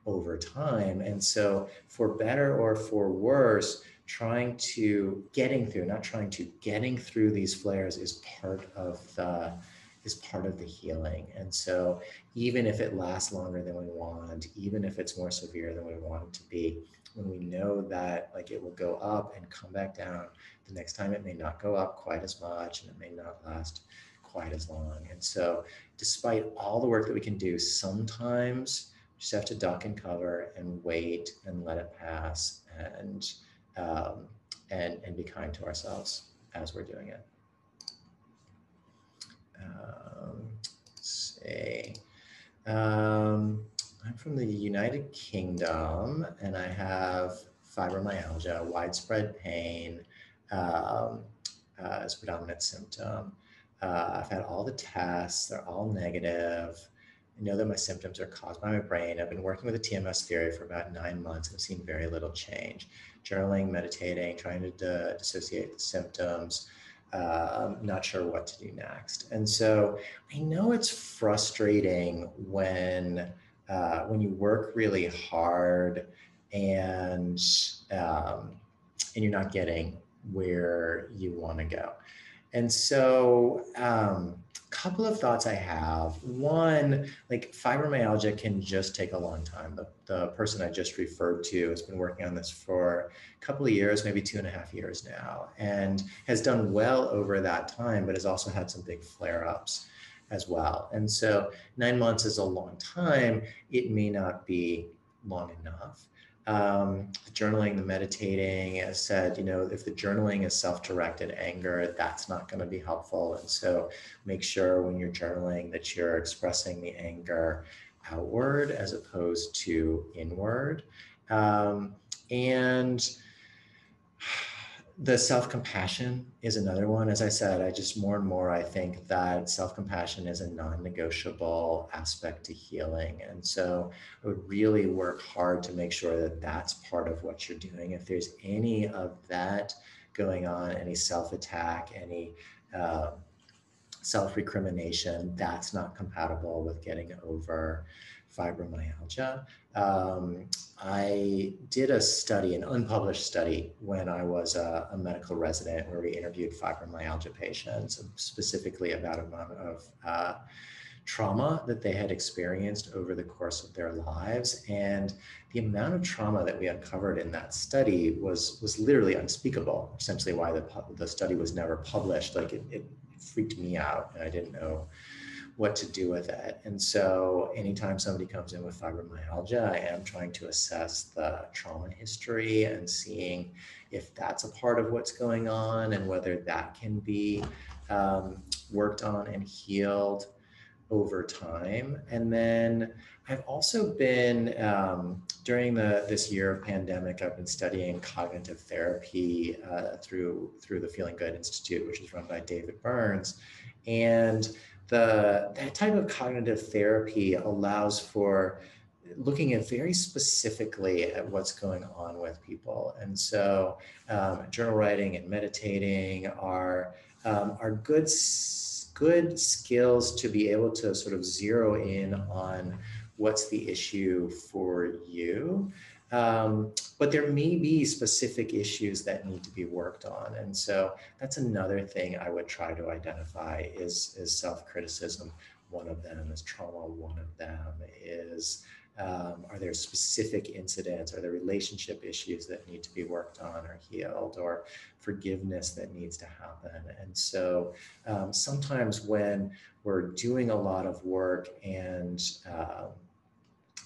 [SPEAKER 1] over time. And so, for better or for worse, getting through these flares is part of the healing. And so, even if it lasts longer than we want, even if it's more severe than we want it to be, when we know that, like, it will go up and come back down, the next time it may not go up quite as much, and it may not last quite as long. And so, despite all the work that we can do, sometimes we just have to duck and cover and wait and let it pass, and be kind to ourselves as we're doing it. Let's see. I'm from the United Kingdom, and I have fibromyalgia, widespread pain as a predominant symptom. I've had all the tests, they're all negative. I know that my symptoms are caused by my brain. I've been working with the TMS theory for about 9 months and I've seen very little change. Journaling, meditating, trying to dissociate the symptoms. Not sure what to do next. And so I know it's frustrating when you work really hard and you're not getting where you want to go. And so couple of thoughts I have. One, like, fibromyalgia can just take a long time. The person I just referred to has been working on this for a couple of years, maybe 2.5 years now, and has done well over that time, but has also had some big flare-ups as well. And so 9 months is a long time. It may not be long enough. The journaling, the meditating, as said, if the journaling is self-directed anger, that's not going to be helpful. And so make sure when you're journaling that you're expressing the anger outward as opposed to inward. And the self-compassion is another one. As I said, I just more and more, I think that self-compassion is a non-negotiable aspect to healing. And so I would really work hard to make sure that that's part of what you're doing. If there's any of that going on, any self-attack, any self-recrimination, that's not compatible with getting over fibromyalgia. I did a study, an unpublished study, when I was a medical resident, where we interviewed fibromyalgia patients, specifically about amount of trauma that they had experienced over the course of their lives. And the amount of trauma that we uncovered in that study was literally unspeakable, essentially why the study was never published. Like it freaked me out, and I didn't know what to do with it. And so anytime somebody comes in with fibromyalgia, I am trying to assess the trauma history and seeing if that's a part of what's going on and whether that can be worked on and healed over time. And then I've also been, during this year of pandemic, I've been studying cognitive therapy through the Feeling Good Institute, which is run by David Burns. And that type of cognitive therapy allows for looking at very specifically at what's going on with people. And so journal writing and meditating are good skills to be able to sort of zero in on what's the issue for you. But there may be specific issues that need to be worked on. And so that's another thing I would try to identify is self-criticism. One of them is trauma. One of them is, are there specific incidents? Are there relationship issues that need to be worked on or healed, or forgiveness that needs to happen? And so sometimes when we're doing a lot of work and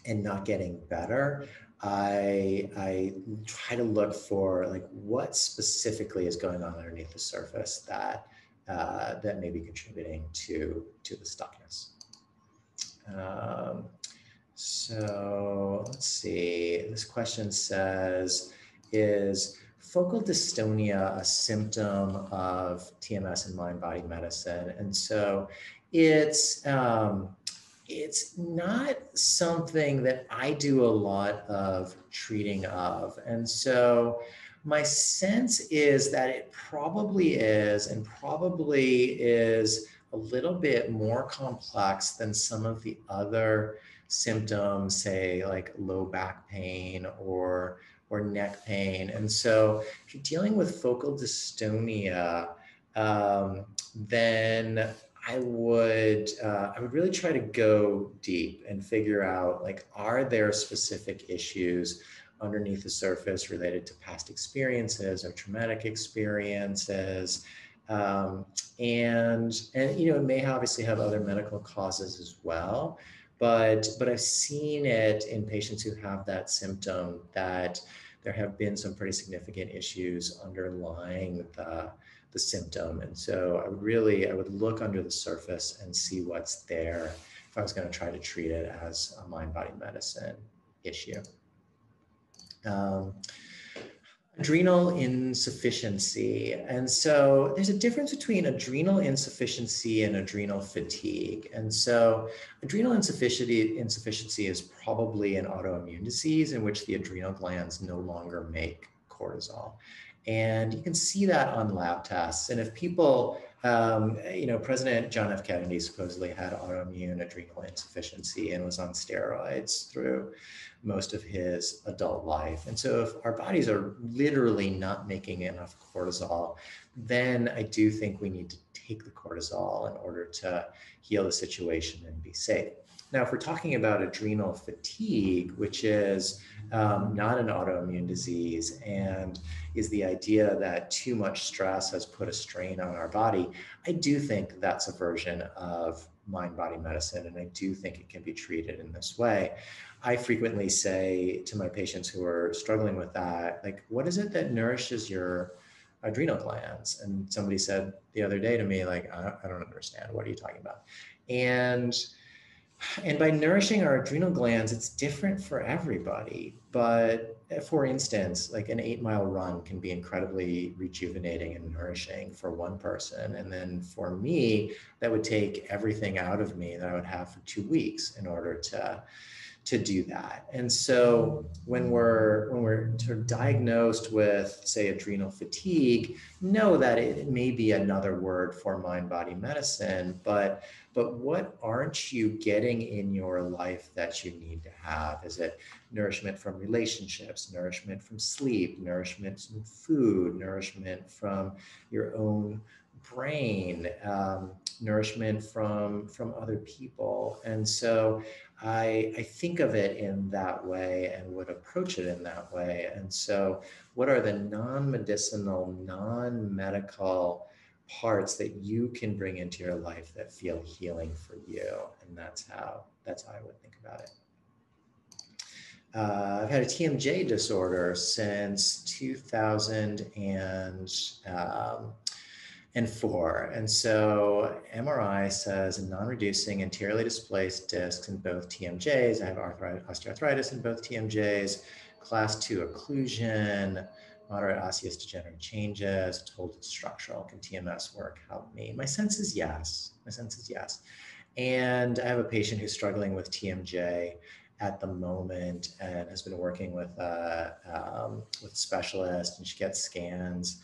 [SPEAKER 1] not getting better, I try to look for like what specifically is going on underneath the surface that that may be contributing to the stuckness. So let's see. This question says, is focal dystonia a symptom of TMS and mind-body medicine? And so it's not something that I do a lot of treating of. And so my sense is that it probably is, and probably is a little bit more complex than some of the other symptoms, say like low back pain or neck pain. And so if you're dealing with focal dystonia, then I would really try to go deep and figure out, like, are there specific issues underneath the surface related to past experiences or traumatic experiences? And it may obviously have other medical causes as well, but I've seen it in patients who have that symptom that there have been some pretty significant issues underlying the symptom. And so I would look under the surface and see what's there if I was going to try to treat it as a mind-body medicine issue. Adrenal insufficiency. And so there's a difference between adrenal insufficiency and adrenal fatigue. And so adrenal insufficiency is probably an autoimmune disease in which the adrenal glands no longer make cortisol. And you can see that on lab tests. And if people, President John F. Kennedy supposedly had autoimmune adrenal insufficiency and was on steroids through most of his adult life. And so if our bodies are literally not making enough cortisol, then I do think we need to take the cortisol in order to heal the situation and be safe. Now, if we're talking about adrenal fatigue, which is not an autoimmune disease and is the idea that too much stress has put a strain on our body, I do think that's a version of mind-body medicine, and I do think it can be treated in this way. I frequently say to my patients who are struggling with that, like, what is it that nourishes your adrenal glands? And somebody said the other day to me, like, I don't understand. What are you talking about? And by nourishing our adrenal glands, it's different for everybody. But for instance, like an 8-mile run can be incredibly rejuvenating and nourishing for one person. And then for me, that would take everything out of me that I would have for 2 weeks in order to do that. And so when we're sort of diagnosed with, say, adrenal fatigue, know that it may be another word for mind-body medicine, but what aren't you getting in your life that you need to have? Is it nourishment from relationships, nourishment from sleep, nourishment from food, nourishment from your own brain, nourishment from other people? And so I think of it in that way and would approach it in that way. And so what are the non-medicinal, non-medical parts that you can bring into your life that feel healing for you? And that's how I would think about it. I've had a TMJ disorder since 2004. And so MRI says non-reducing anteriorly displaced discs in both TMJs. I have osteoarthritis in both TMJs, class 2 occlusion, moderate osseous degenerative changes, told it's structural. Can TMS work help me? My sense is yes. And I have a patient who's struggling with TMJ at the moment and has been working with a specialist, and she gets scans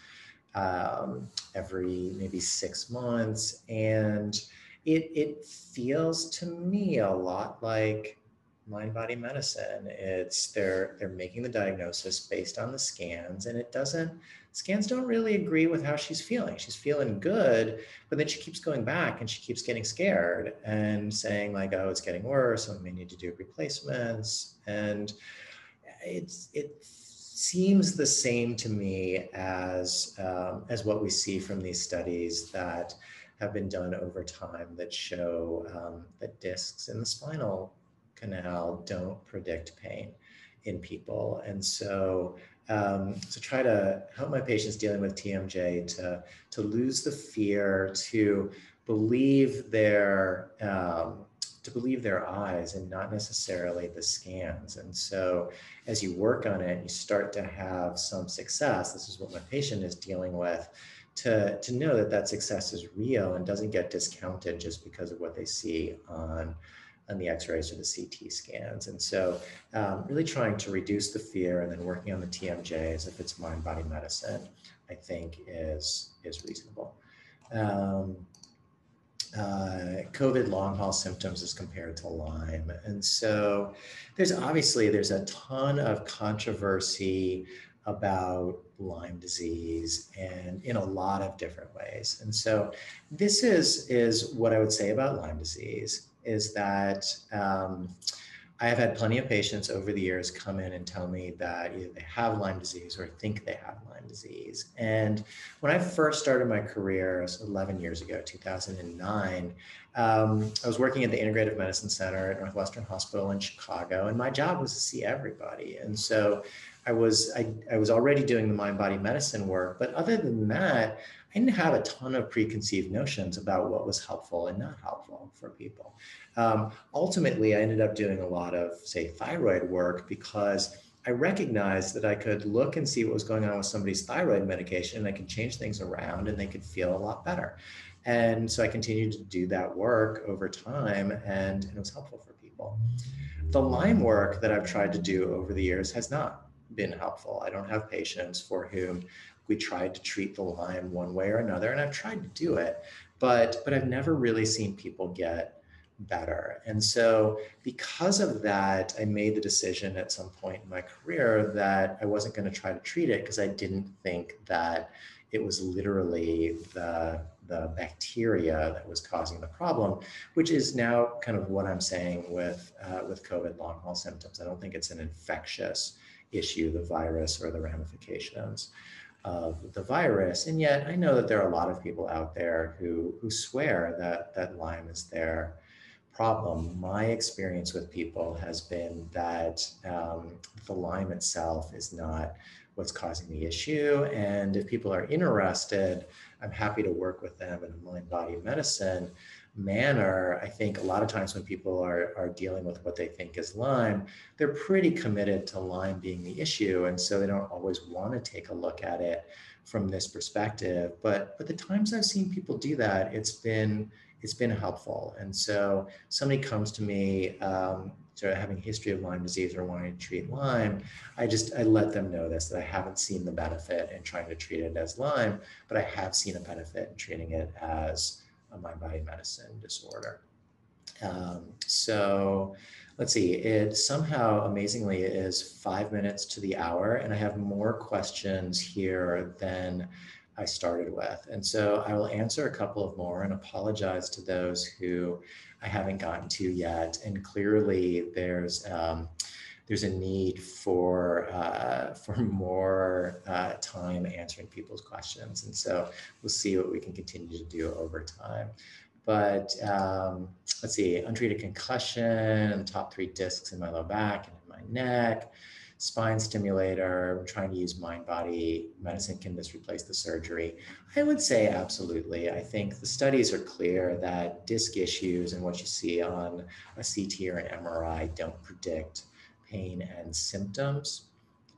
[SPEAKER 1] every maybe 6 months. And it feels to me a lot like mind-body medicine. It's they're making the diagnosis based on the scans, and scans don't really agree with how she's feeling. She's feeling good, but then she keeps going back and she keeps getting scared and saying like, oh, it's getting worse, so we may need to do replacements. And it seems the same to me as what we see from these studies that have been done over time that show that discs in the spinal canal don't predict pain in people. And so to try to help my patients dealing with TMJ to lose the fear, to believe their eyes and not necessarily the scans. And so as you work on it, you start to have some success. This is what my patient is dealing with, to know that success is real and doesn't get discounted just because of what they see on the x-rays or the CT scans. And so really trying to reduce the fear and then working on the TMJs, if it's mind-body medicine, I think is reasonable. COVID long haul symptoms as compared to Lyme. And so there's a ton of controversy about Lyme disease, and in a lot of different ways. And so this is what I would say about Lyme disease, is that I have had plenty of patients over the years come in and tell me that either they have Lyme disease or think they have Lyme disease. And when I first started my career 11 years ago, 2009, I was working at the Integrative Medicine Center at Northwestern Hospital in Chicago, and my job was to see everybody. And so I was already doing the mind-body medicine work, but other than that, I didn't have a ton of preconceived notions about what was helpful and not helpful for people. Ultimately, I ended up doing a lot of, say, thyroid work because I recognized that I could look and see what was going on with somebody's thyroid medication, and I could change things around and they could feel a lot better. And so I continued to do that work over time, and it was helpful for people. The Lyme work that I've tried to do over the years has not been helpful. I don't have patients for whom we tried to treat the Lyme one way or another, and I've tried to do it, but I've never really seen people get better. And so because of that, I made the decision at some point in my career that I wasn't going to try to treat it, because I didn't think that it was literally the bacteria that was causing the problem, which is now kind of what I'm saying with COVID long haul symptoms. I don't think it's an infectious issue, the virus or the ramifications. of the virus. And yet I know that there are a lot of people out there who swear that Lyme is their problem. My experience with people has been that the Lyme itself is not what's causing the issue. And if people are interested, I'm happy to work with them in a mind-body medicine manner. I think a lot of times when people are dealing with what they think is Lyme, they're pretty committed to Lyme being the issue. And so they don't always want to take a look at it from this perspective. But the times I've seen people do that, it's been helpful. And so somebody comes to me sort of having a history of Lyme disease or wanting to treat Lyme, I let them know this, that I haven't seen the benefit in trying to treat it as Lyme, but I have seen a benefit in treating it as a mind-body medicine disorder. So let's see, it somehow amazingly is 5 minutes to the hour, and I have more questions here than I started with. And so I will answer a couple of more and apologize to those who I haven't gotten to yet. And clearly there's a need for more time answering people's questions. And so we'll see what we can continue to do over time. But let's see, untreated concussion, top 3 discs in my low back and in my neck, spine stimulator, I'm trying to use mind-body medicine. Can this replace the surgery? I would say absolutely. I think the studies are clear that disc issues and what you see on a CT or an MRI don't predict pain and symptoms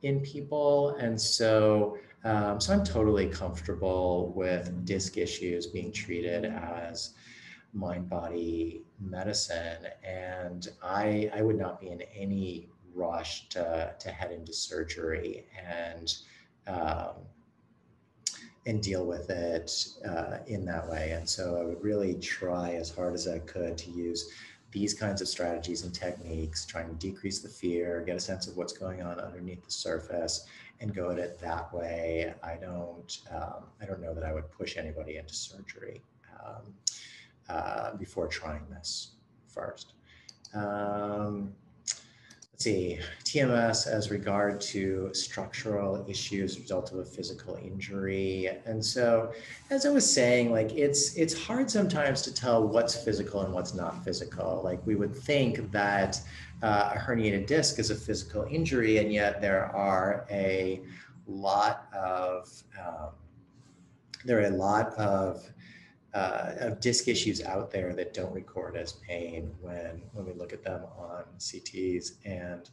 [SPEAKER 1] in people. And so, so I'm totally comfortable with disc issues being treated as mind-body medicine. And I would not be in any rush to head into surgery and deal with it in that way. And so I would really try as hard as I could to use these kinds of strategies and techniques, trying to decrease the fear, get a sense of what's going on underneath the surface, and go at it that way. I don't know that I would push anybody into surgery before trying this first. Let's see, TMS as regard to structural issues as a result of a physical injury. And so, as I was saying, like it's hard sometimes to tell what's physical and what's not physical. Like we would think that a herniated disc is a physical injury, and yet there are a lot of disc issues out there that don't record as pain when we look at them on CTs and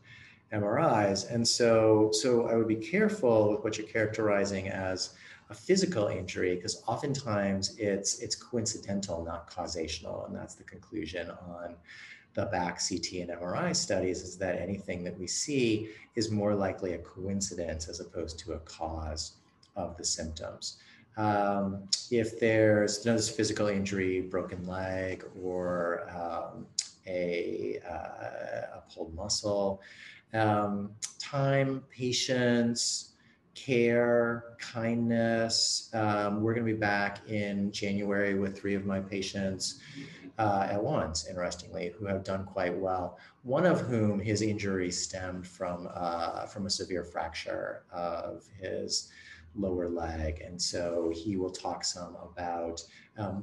[SPEAKER 1] MRIs. And so I would be careful with what you're characterizing as a physical injury, because oftentimes it's coincidental, not causational. And that's the conclusion on the back CT and MRI studies, is that anything that we see is more likely a coincidence as opposed to a cause of the symptoms. If there's another physical injury, broken leg, or a pulled muscle, time, patience, care, kindness. We're going to be back in January with 3 of my patients at once, interestingly, who have done quite well. One of whom, his injury stemmed from a severe fracture of his lower leg. And so he will talk some about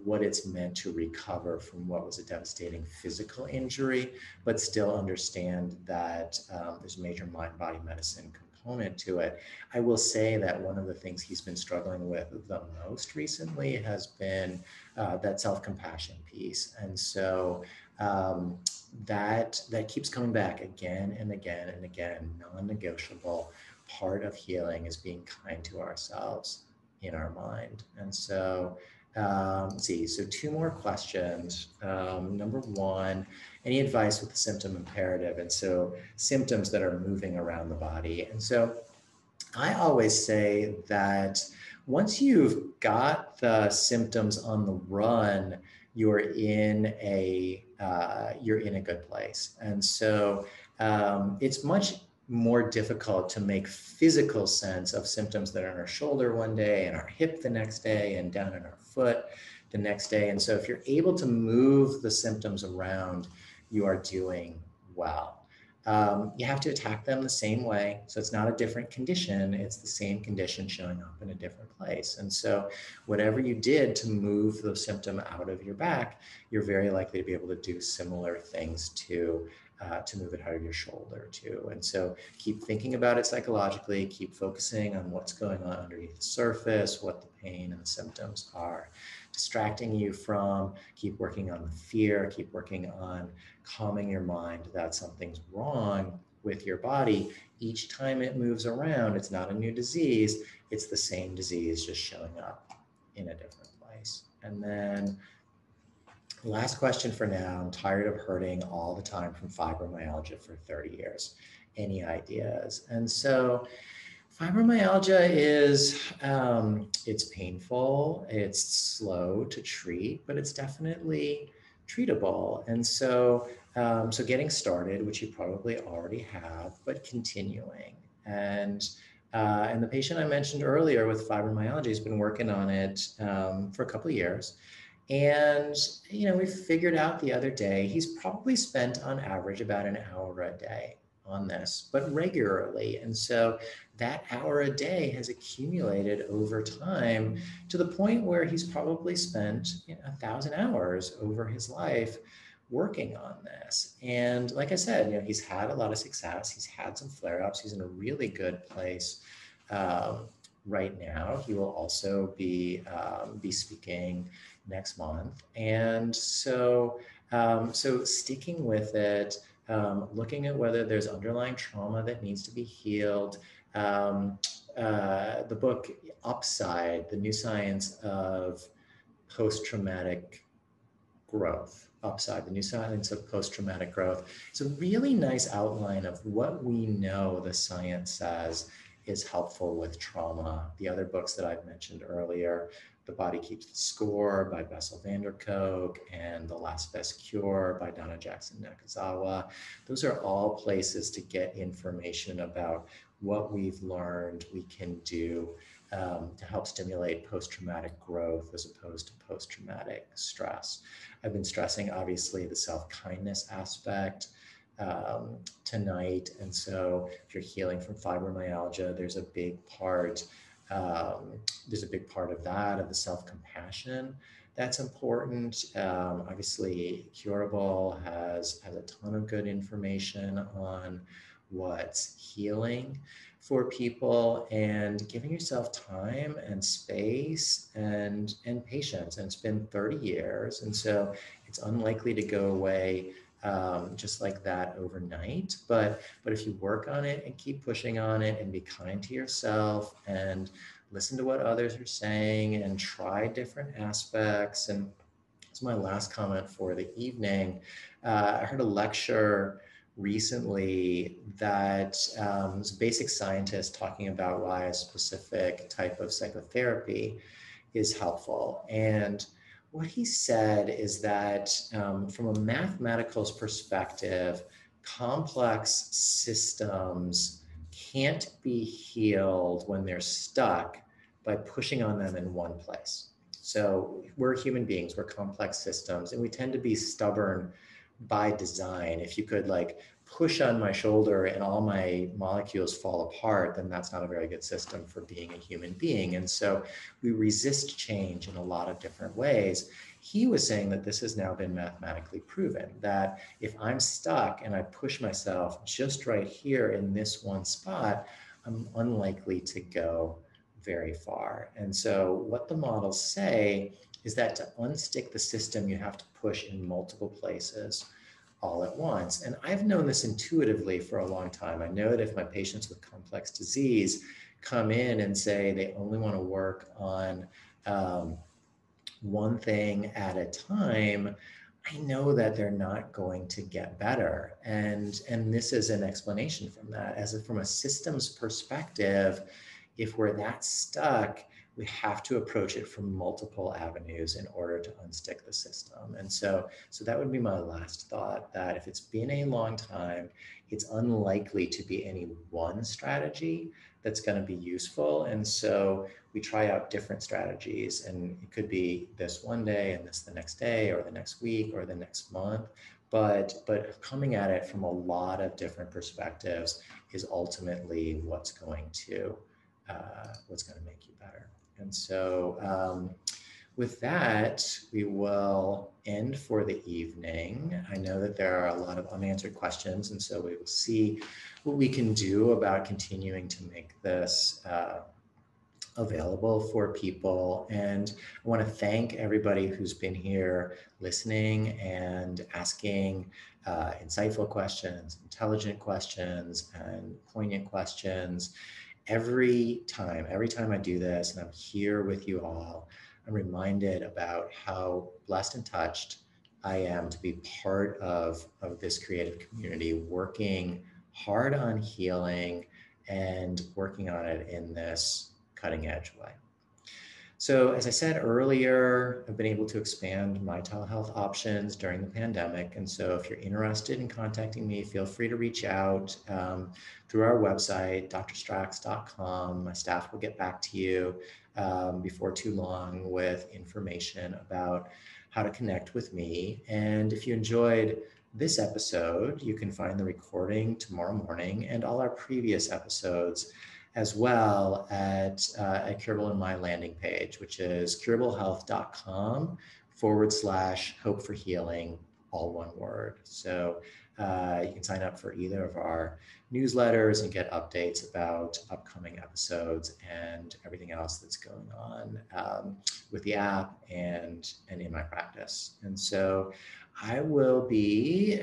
[SPEAKER 1] what it's meant to recover from what was a devastating physical injury, but still understand that there's a major mind-body medicine component to it. I will say that one of the things he's been struggling with the most recently has been that self-compassion piece. And so that keeps coming back again and again and again. Non-negotiable part of healing is being kind to ourselves in our mind. And so let's see, so 2 more questions. Number 1, any advice with the symptom imperative? And so symptoms that are moving around the body. And so I always say that once you've got the symptoms on the run, you're in a good place. And so it's much more difficult to make physical sense of symptoms that are in our shoulder one day and our hip the next day and down in our foot the next day. And so if you're able to move the symptoms around, you are doing well. you have to attack them the same way. So it's not a different condition, it's the same condition showing up in a different place. And so whatever you did to move the symptom out of your back, you're very likely to be able to do similar things to move it out of your shoulder too. And so keep thinking about it psychologically, keep focusing on what's going on underneath the surface, what the pain and the symptoms are distracting you from. Keep working on the fear, keep working on calming your mind that something's wrong with your body. Each time it moves around, it's not a new disease, it's the same disease just showing up in a different place. And then last question for now. I'm tired of hurting all the time from fibromyalgia for 30 years. Any ideas? And so fibromyalgia is, it's painful, it's slow to treat, but it's definitely treatable. And so, so getting started, which you probably already have, but continuing. And the patient I mentioned earlier with fibromyalgia has been working on it for a couple of years. And, we figured out the other day, he's probably spent on average about an hour a day on this, but regularly. And so that hour a day has accumulated over time to the point where he's probably spent 1,000 hours over his life working on this. And like I said, he's had a lot of success. He's had some flare-ups. He's in a really good place right now. He will also be speaking next month. And so, so sticking with it, looking at whether there's underlying trauma that needs to be healed. The book Upside, The New Science of Post-Traumatic Growth, Upside, The New Science of Post-Traumatic Growth. It's a really nice outline of what we know the science says is helpful with trauma. The other books that I've mentioned earlier, The Body Keeps the Score by Bessel van der Kolk and The Last Best Cure by Donna Jackson Nakazawa. Those are all places to get information about what we've learned we can do to help stimulate post-traumatic growth as opposed to post-traumatic stress. I've been stressing, obviously, the self-kindness aspect tonight. And so if you're healing from fibromyalgia, there's a big part of that, of the self-compassion that's important. Obviously, Curable has a ton of good information on what's healing for people, and giving yourself time and space and patience. And it's been 30 years, and so it's unlikely to go away just like that overnight. But if you work on it and keep pushing on it and be kind to yourself and listen to what others are saying and try different aspects. And it's my last comment for the evening. I heard a lecture recently that was a basic scientist talking about why a specific type of psychotherapy is helpful. And what he said is that from a mathematical perspective, complex systems can't be healed when they're stuck by pushing on them in one place. So we're human beings, we're complex systems, and we tend to be stubborn by design. If you could push on my shoulder and all my molecules fall apart, then that's not a very good system for being a human being. And so we resist change in a lot of different ways. He was saying that this has now been mathematically proven, that if I'm stuck and I push myself just right here in this one spot, I'm unlikely to go very far. And so what the models say is that to unstick the system, you have to push in multiple places all at once. And I've known this intuitively for a long time. I know that if my patients with complex disease come in and say they only want to work on one thing at a time, I know that they're not going to get better. And this is an explanation from that. From a systems perspective, if we're that stuck, we have to approach it from multiple avenues in order to unstick the system. And so that would be my last thought, that if it's been a long time, it's unlikely to be any one strategy that's going to be useful. And so we try out different strategies, and it could be this one day and this the next day or the next week or the next month. but coming at it from a lot of different perspectives is ultimately what's going to make you better. And so with that, we will end for the evening. I know that there are a lot of unanswered questions, and so we will see what we can do about continuing to make this available for people. And I want to thank everybody who's been here listening and asking insightful questions, intelligent questions, and poignant questions. Every time I do this and I'm here with you all, I'm reminded about how blessed and touched I am to be part of this creative community, working hard on healing and working on it in this cutting edge way. So as I said earlier, I've been able to expand my telehealth options during the pandemic. And so if you're interested in contacting me, feel free to reach out through our website, drstracks.com. My staff will get back to you before too long with information about how to connect with me. And if you enjoyed this episode, you can find the recording tomorrow morning and all our previous episodes as well at Curable and My landing page, which is curablehealth.com/hope for healing, all one word. So you can sign up for either of our newsletters and get updates about upcoming episodes and everything else that's going on with the app and in my practice. And so I will be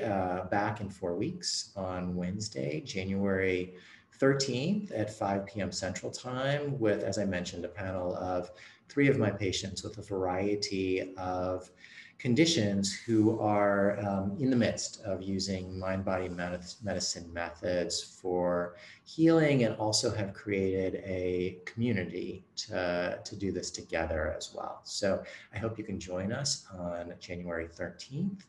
[SPEAKER 1] back in 4 weeks on Wednesday, January 13th at 5 p.m. Central Time with, as I mentioned, a panel of 3 of my patients with a variety of conditions who are in the midst of using mind-body medicine methods for healing and also have created a community to do this together as well. So I hope you can join us on January 13th.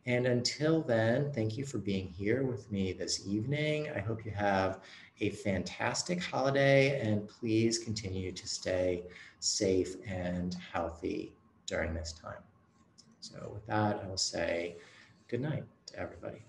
[SPEAKER 1] And until then, thank you for being here with me this evening. I hope you have a fantastic holiday, and please continue to stay safe and healthy during this time. So with that, I will say good night to everybody.